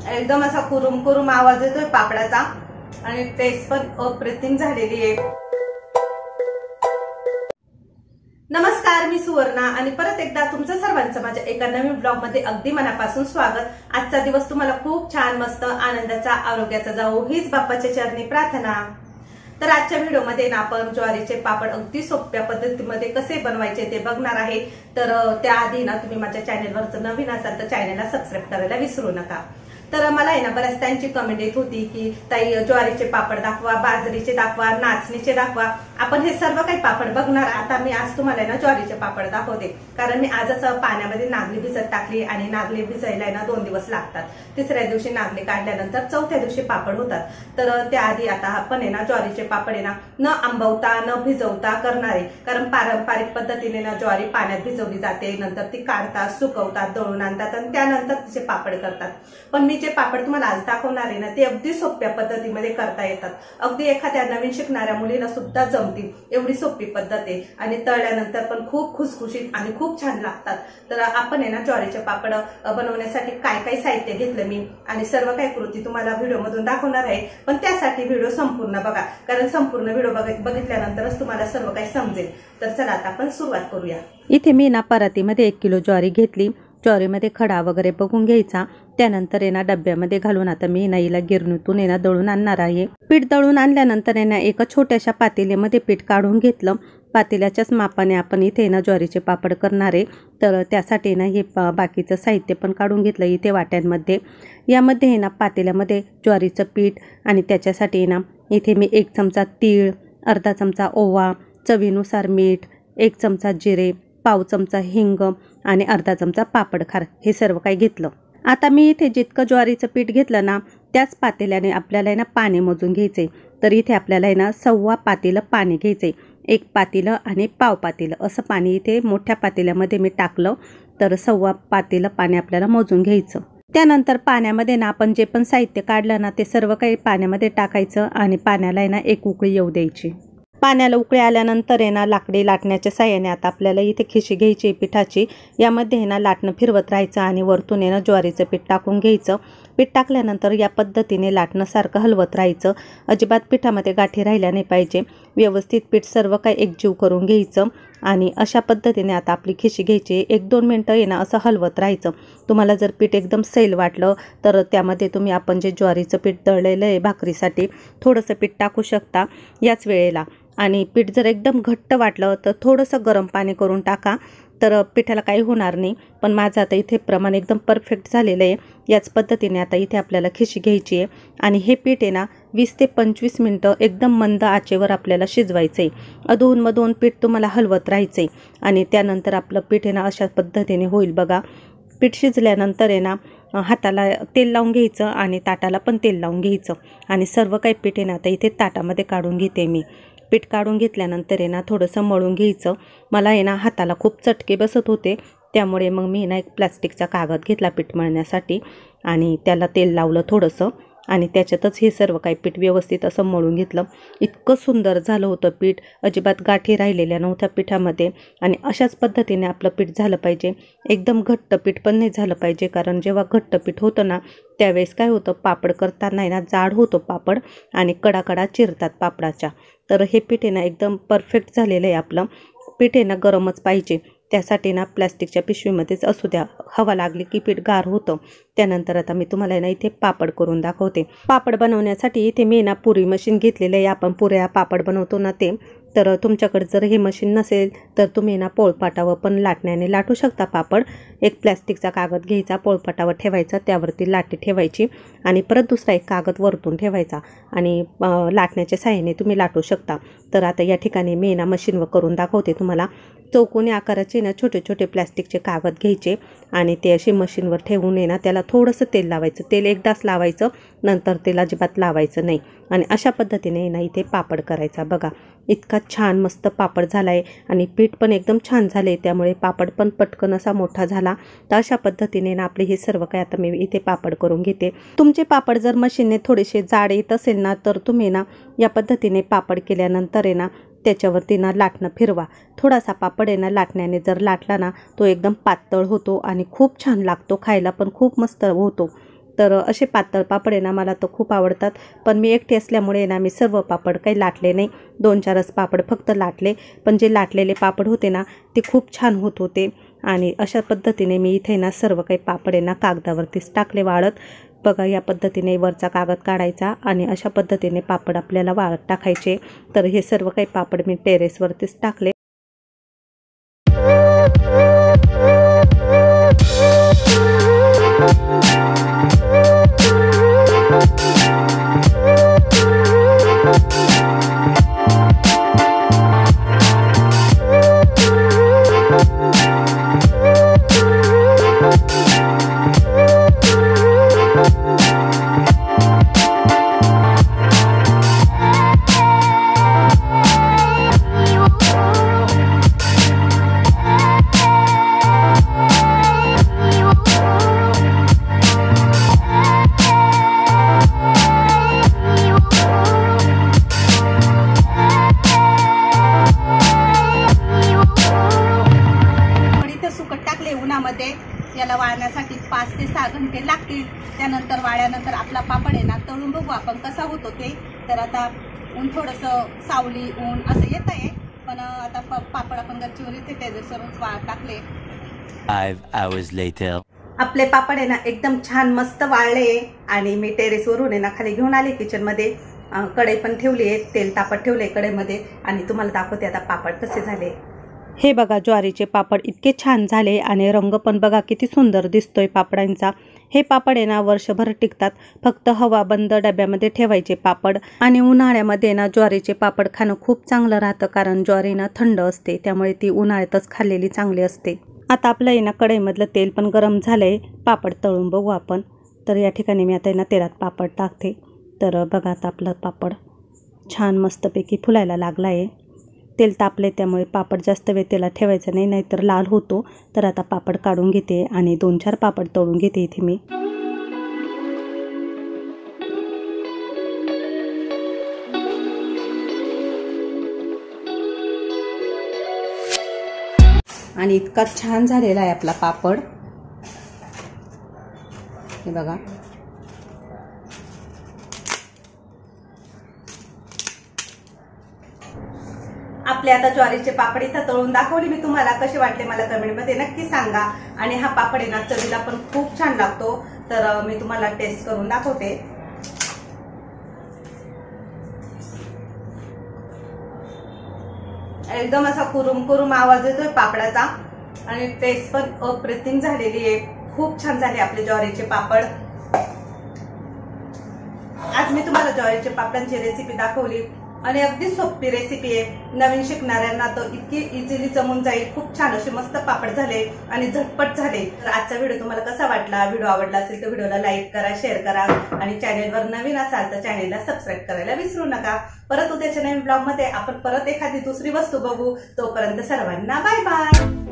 एकदम असा कुरुम कुरुम आवाज येतोय पापडाचा आणि टेस्ट पण अप्रतिम झालेली आहे। नमस्कार, मी सुवर्णा आणि परत एकदा तुमचं सर्वांचं माझ्या एका नवीन ब्लॉग मध्ये अगदी मनापासून स्वागत। आजचा दिवस तुम्हाला खूप छान मस्त आनंदाचा आरोग्याचा जावो हीच बाप्पाच्या चरणी प्रार्थना। तर आजच्या व्हिडिओमध्ये ना आपण ज्वारीचे पापड अगदी सोप्या पद्धतीमध्ये कसे बनवायचे ते बघणार आहे। तर त्याआधी ना तुम्ही माझ्या चॅनलवरच नवीन असाल तर चॅनलला सबस्क्राईब करायला विसरू नका। तर मला आहे ना बऱ्याच त्यांची कमेंट येत होती की ताई ज्वारीचे पापड दाखवा, बाजरीचे दाखवा, नाचणीचे दाखवा। आपण हे सर्व काही पापड बघणार। आता मी आज तुम्हाला ना ज्वारीचे पापड दाखवते, कारण मी आजच पाण्यामध्ये नागली भिजत टाकली आणि नागली भिजायला ना 2 दिवस लागतात। तिसऱ्या दिवशी नागली काढल्यानंतर चौथ्या दिवशी पापड होतात। तर त्याआधी आता आपण आहे ना ज्वारीचे पापड आहे ना न आंबवता न भिजवता करणार आहे, कारण पारंपरिक पद्धतीने ना ज्वारी पाण्यात भिजवली जाते, नंतर ती काढतात, सुकवतात, दळून आणतात आणि त्यानंतर तिचे पापड करतात। पण मी जे पापड तुम्हाला आज दाखवणार आहे ना ते अगदी सोप्या पद्धतीमध्ये करता येतात। अगदी एखाद्या नवीन शिकणाऱ्या मुलीला सुद्धा जमतील एवढी सोपी पद्धत आहे आणि तळल्यानंतर पण खूप खुसखुशीत आणि खूप छान लागतात। तर आपण आहे ना ज्वारीचे पापड बनवण्यासाठी काय काय साहित्य घेतलं मी आणि सर्व काही कृती तुम्हाला व्हिडिओ मधून दाखवणार आहे। पण त्यासाठी व्हिडिओ संपूर्ण बघा, कारण संपूर्ण व्हिडिओ बघितल्यानंतरच तुम्हाला सर्व काही समजेल। तर चला आता आपण सुरुवात करूया। इथे मी ना परातीमध्ये 1 किलो ज्वारी घेतली। ज्वारीमध्ये खडा वगैरे बघून घ्यायचा, त्यानंतर आहे ना डब्यामध्ये घालून आता मी नाईला गिरणीतून आहे ना दळून आणणार आहे। पीठ दळून आणल्यानंतर आहे ना एका छोट्याशा पातेल्यामध्ये पीठ काढून घेतलं। पातेल्याच्याच मापाने आपण इथे ना ज्वारीचे पापड करणार आहे। तर त्यासाठी ना हे बाकीचं साहित्य पण काढून घेतलं इथे वाट्यांमध्ये। यामध्ये आहे ना पातेल्यामध्ये ज्वारीचं पीठ आणि त्याच्यासाठी ना इथे मी 1 चमचा तीळ, अर्धा चमचा ओवा, चवीनुसार मीठ, 1 चमचा जिरे, पाव चमचा हिंग आणि अर्धा चमचा पापड खार हे सर्व काही घेतलं। आता मी इथे जितकं ज्वारीचं पीठ घेतलं ना त्याच पातेल्याने आपल्याला ना पाणी मोजून घ्यायचे। तर इथे आपल्याला ना 1.25 पातेलं पाणी घ्यायचे। 1 पातेलं आणि पाव पातेलं असं पाणी इथे मोठ्या पातेल्यामध्ये मी टाकलं। तर 1.25 पातेलं पाणी आपल्याला मोजून घ्यायचं। त्यानंतर पाण्यामध्ये ना आपण जे पण साहित्य काढलं ना ते सर्व काही पाण्यामध्ये टाकायचं आणि पाण्याला ना 1 उकळी येऊ द्यायची। पाण्याला उकळी आल्यानंतर आहे ना लाकडी लाटण्याच्या साहाय्याने आता आपल्याला इथे खिशी घ्यायची पिठाची। यामध्ये आहे ना लाटणं फिरवत राहायचं आणि वरतून आहे ना ज्वारीचं पीठ टाकून घ्यायचं। पीठ टाकल्यानंतर या पद्धतीने लाटणंसारखं हलवत राहायचं। अजिबात पिठामध्ये गाठी राहिल्या नाही पाहिजे। व्यवस्थित पीठ सर्व काही एकजीव करून घ्यायचं आणि अशा पद्धतीने आता आपली खिशी घ्यायची। 1-2 मिनटं आहे ना असं हलवत राहायचं। तुम्हाला जर पीठ एकदम सैल वाटलं तर त्यामध्ये तुम्ही आपण जे ज्वारीचं पीठ दळलेलं आहे भाकरीसाठी थोडंसं पीठ टाकू शकता याच वेळेला। आणि पीठ जर एकदम घट्ट वाटलं तर थोडंसं गरम पाणी करून टाका, तर पिठाला काही होणार नाही। पण माझं आता इथे प्रमाण एकदम परफेक्ट झालेलं आहे। याच पद्धतीने आता इथे आपल्याला खिशी घ्यायची आहे आणि हे पीठ आहे ना 20 ते 25 मिनटं एकदम मंद आचेवर आपल्याला शिजवायचं आहे। अधूनमधून पीठ तुम्हाला हलवत राहायचं आहे आणि त्यानंतर आपलं पीठ आहे ना अशा पद्धतीने होईल बघा। पीठ शिजल्यानंतर आहे ना हाताला तेल लावून घ्यायचं आणि ताटाला पण तेल लावून घ्यायचं आणि सर्व काही पीठ आहे ना आता इथे ताटामध्ये काढून घेते मी। पीठ काढून घेतल्यानंतर आहे ना थोडंसं मळून घ्यायचं। मला आहे ना हाताला खूप चटके बसत होते, त्यामुळे मग मी ना एक प्लास्टिकचा कागद घेतला पीठ मळण्यासाठी आणि त्याला तेल लावलं थोडंसं आणि त्याच्यातच हे सर्व काही पीठ व्यवस्थित असं मळून घेतलं। इतकं सुंदर झालं होतं पीठ, अजिबात गाठी राहिलेल्या नव्हत्या पिठामध्ये आणि अशाच पद्धतीने आपलं पीठ झालं पाहिजे। एकदम घट्ट पीठ पण नाही झालं पाहिजे, कारण जेव्हा घट्ट पीठ होतं ना त्यावेळेस काय होतं पापड करताना आहे ना जाड होतो पापड आणि कडाकडा चिरतात पापडाच्या। तर हे पीठ आहे ना एकदम परफेक्ट झालेलं आहे आपलं। पीठ आहे ना गरमच पाहिजे, त्यासाठी ना प्लास्टिकच्या पिशवीमध्येच असू द्या, हवा लागली की पीठ गार होतं। त्यानंतर आता मी तुम्हाला ना इथे पापड करून दाखवते। पापड बनवण्यासाठी इथे मी ना पुरी मशीन घेतलेलं आहे, आपण पुऱ्या पापड बनवतो ना ते। तर तुमच्याकडे जर हे मशीन नसेल तर तुम्ही ना पोळपाटावर पण लाटण्याने लाटू शकता पापड। एक प्लास्टिकचा कागद घ्यायचा, पोळपाटावर ठेवायचा, त्यावरती लाटी ठेवायची आणि परत दुसरा एक कागद वरतून ठेवायचा आणि लाटण्याच्या साहाय्याने तुम्ही लाटू शकता। तर आता या ठिकाणी मी ना मशीनवर करून दाखवते तुम्हाला। चौकोनी आकाराचे ना छोटे छोटे प्लास्टिकचे कागद घ्यायचे आणि ते अशी मशीनवर ठेवून आहे ना त्याला थोडंसं तेल लावायचं। तेल एकदाच लावायचं, नंतर तेल अजिबात लावायचं नाही आणि अशा पद्धतीने ना इथे पापड करायचा बघा। इतका छान मस्त पापड झाला आहे आणि पीठ पण एकदम छान झाले, त्यामुळे पापड पण पटकन असा मोठा झाला। तर अशा पद्धतीने ना आपले हे सर्व काही आता मी इथे पापड करून घेते। तुमचे पापड जर मशीनने थोडेसे जाड येत असेल ना तर तुम्ही ना या पद्धतीने पापड केल्यानंतर आहे ना त्याच्यावरती ना लाटणं फिरवा। थोडासा पापड आहे ना लाटण्याने जर लाटला ना तो एकदम पातळ होतो आणि खूप छान लागतो, खायला पण खूप मस्त होतो। तर असे पातळ पापड आहे ना मला तर खूप आवडतात, पण मी एकटी असल्यामुळे ना मी सर्व पापड काही लाटले नाही, 2-4च पापड फक्त लाटले. पण जे लाटलेले पापड होते ना ते खूप छान होत होते. आणि अशा पद्धतीने मी इथे ना सर्व काही पापड आहे ना कागदावरतीच टाकले वाळत. बघा या पद्धतीने वरचा कागद काढायचा आणि अशा पद्धतीने पापड आपल्याला वाळत टाकायचे. तर हे सर्व काही पापड मी टेरेसवरतीच टाकले. याला वाळण्यासाठी 5 ते 6 घंटे लागतील. त्यानंतर वाळल्यानंतर आपला पापड आहे ना तळून बघू आपण कसा होतो ते. तर आता ऊन थोडंसं सावली ऊन असं येत आहे, पण आता पापड आपण गच्चीवर इथे टेरेसवरच वाळ टाकले. 5 hours later. आपले पापड आहे ना एकदम छान मस्त वाळले आणि मी टेरेसवरून आहे ना खाली घेऊन आले किचनमध्ये. कढई पण ठेवली आहे, तेल तापत ठेवले कढईमध्ये आणि तुम्हाला दाखवते आता पापड कसे झाले. हे बघा ज्वारीचे पापड इतके छान झाले आणि रंग पण बघा किती सुंदर दिसतोय पापडांचा. हे पापड आहे ना वर्षभर टिकतात. फक्त हवा बंद डब्यामध्ये ठेवायचे पापड. आणि उन्हाळ्यामध्ये ना ज्वारीचे पापड खाणं खूप चांगलं राहतं, कारण ज्वारी ना थंड असते, त्यामुळे ती उन्हाळ्यातच खाल्लेली चांगली असते. आता आपलं आहे ना कढईमधलं तेल पण गरम झालंय, पापड तळून बघू आपण. तर या ठिकाणी मी आता आहे ना तेलात पापड टाकते. तर बघा आता आपलं पापड छान मस्तपैकी फुलायला लागला आहे. तेल तापले त्यामुळे पापड जास्त वेळ तेलात ठेवायचं नाही, नाहीतर लाल होतो. तर आता पापड काढून घेते आणि 2-4 पापड तळून घेते इथे मी. आणि इतका छान झालेला आहे आपला पापड, हे बघा. आपले आता ज्वारीचे पापड इथं तळून दाखवले मी तुम्हाला. कसे वाटले मला कमेंटमध्ये नक्की सांगा. आणि हा पापड आहे ना चवीला पण खूप छान लागतो. तर मी तुम्हाला टेस्ट करून दाखवते. एकदम असा कुरुम कुरुम आवाज येतोय पापडाचा आणि टेस्ट पण अप्रतिम झालेली आहे. खूप छान झाले आपले ज्वारीचे पापड. आज मी तुम्हाला ज्वारीच्या पापडांची रेसिपी दाखवली आणि अगदी सोपी रेसिपी आहे. नवीन शिकणाऱ्यांना तर इतकी इझिली जमून जाईल. खूप छान असे मस्त पापड झाले आणि झटपट झाले. तर आजचा व्हिडिओ तुम्हाला कसा वाटला? व्हिडिओ आवडला असेल तर व्हिडिओला लाईक करा, शेअर करा आणि चॅनेलवर नवीन असाल तर चॅनेलला सबस्क्राईब करायला विसरू नका. परत उद्याच्या नवीन ब्लॉग मध्ये आपण परत एखादी दुसरी वस्तू बघू. तोपर्यंत सर्वांना बाय बाय.